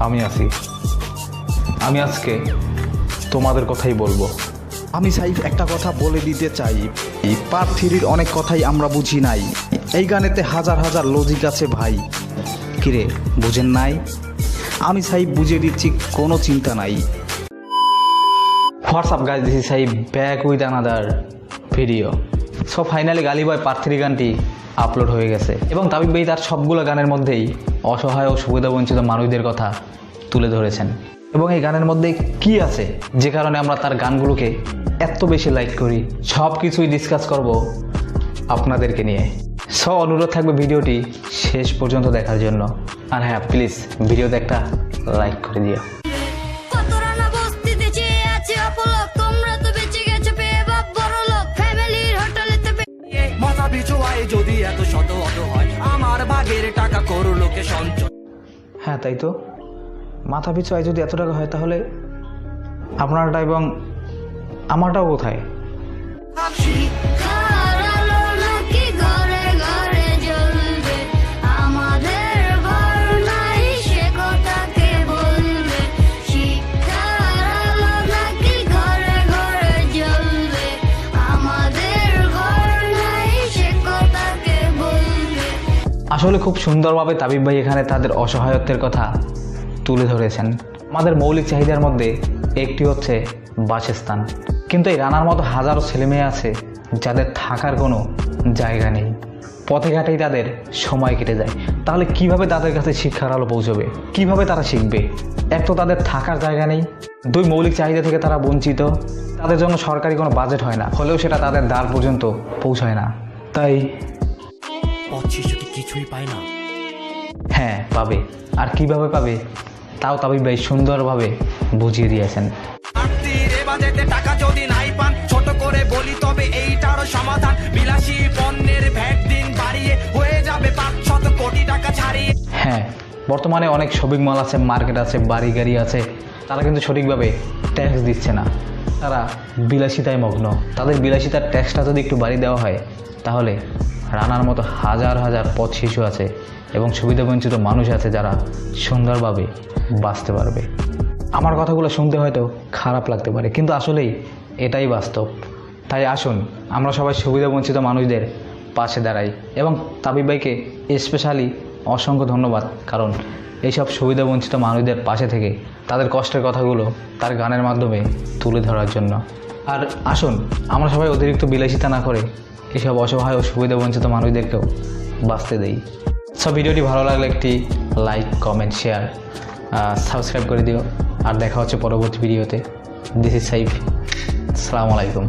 আমি আছি। আমি আজকে তোমাদের কথাই বলবো। আমি সাইফ একটা কথা বলে দিতে চাই, এই পার্ট 3-র অনেক কথাই আমরা বুঝি নাই। এই গানেতে হাজার হাজার লজিক আছে ভাই। কিরে বুঝেন নাই? আমি সাইফ বুঝিয়ে দিচ্ছি, কোনো চিন্তা নাই। WhatsApp guys, this is Saif back with another video. So finally গালি বয় পার্ট 3 গানটি আপলোড হয়ে গেছে এবং তাবিব ভাই তার সবগুলো গানের মধ্যেই অসহায় ও সুবিধাবঞ্চিত মানুষদের কথা তুলে ধরেছেন। এবং এই গানের মধ্যে কি আছে যে কারণে আমরা তার গানগুলোকে এত বেশি লাইক করি, সব কিছুই ডিসকাস করব আপনাদেরকে নিয়ে। সো অনুরোধ থাকবে ভিডিওটি শেষ পর্যন্ত দেখার জন্য। আর হ্যাঁ, প্লিজ ভিডিওতে একটা লাইক করে দিও। যদি এত শত অত হয় আমার ভাগের টাকা করো লোকে সঞ্চয়। হ্যাঁ তাই তো, মাথা পিছু আয় যদি এত টাকা হয় তাহলে আপনারটা এবং আমারটাও কোথায়? আসলে খুব সুন্দরভাবে তাবিব ভাই এখানে তাদের অসহায়ত্বের কথা তুলে ধরেছেন। আমাদের মৌলিক চাহিদার মধ্যে একটি হচ্ছে বাসস্থান, কিন্তু এই রানার মতো হাজারো ছেলেমেয়ে আছে যাদের থাকার কোনো জায়গা নেই, পথে ঘাটেই তাদের সময় কেটে যায়। তাহলে কিভাবে তাদের কাছে শিক্ষার আলো পৌঁছবে? কিভাবে তারা শিখবে? এক তো তাদের থাকার জায়গা নেই, দুই মৌলিক চাহিদা থেকে তারা বঞ্চিত, তাদের জন্য সরকারি কোনো বাজেট হয় না, হলেও সেটা তাদের দ্বার পর্যন্ত পৌঁছায় না। তাই শিশুটি কিছুই পায় না। হ্যাঁ পাবে, আর কিভাবে পাবে তাও তাবিব ভাই সুন্দরভাবে বুঝিয়ে দিয়েছেন। টাকা যদি নাই পান, ছোট করে বলি তবে এইটারও সমাধান। বিলাসী পণ্যের ভ্যাট দিন বাড়িয়ে হয়ে যাবে 500 কোটি টাকা ছাড়িয়ে। হ্যাঁ, বর্তমানে অনেক শপিং মল আছে, মার্কেট আছে, বাড়ি গাড়ি আছে, তারা কিন্তু সঠিকভাবে ট্যাক্স দিচ্ছে না। তারা বিলাসিতায় মগ্ন। তাদের বিলাসিতার ট্যাক্সটা যদি একটু বাড়িয়ে দেওয়া হয় তাহলে রানার মতো হাজার হাজার পথ শিশু আছে এবং সুবিধাবঞ্চিত মানুষ আছে যারা সুন্দরভাবে বাঁচতে পারবে। আমার কথাগুলো শুনতে হয়তো খারাপ লাগতে পারে, কিন্তু আসলেই এটাই বাস্তব। তাই আসুন আমরা সবাই সুবিধাবঞ্চিত মানুষদের পাশে দাঁড়াই। এবং তাবিব ভাইকে স্পেশালি অসংখ্য ধন্যবাদ, কারণ এইসব সুবিধাবঞ্চিত মানুষদের পাশে থেকে তাদের কষ্টের কথাগুলো তার গানের মাধ্যমে তুলে ধরার জন্য। আর আসুন আমরা সবাই অতিরিক্ত বিলাসিতা না করে এসব অসহায় ও সুবিধাবঞ্চিত মানুষদেরকেও বাঁচতে দেই। সব ভিডিওটি ভালো লাগলে একটি লাইক, কমেন্ট, শেয়ার, সাবস্ক্রাইব করে দিও। আর দেখা হচ্ছে পরবর্তী ভিডিওতে। This is Saif. আসসালামু আলাইকুম।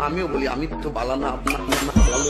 আমিও বলি আমি তো বালানা আপনার ভালো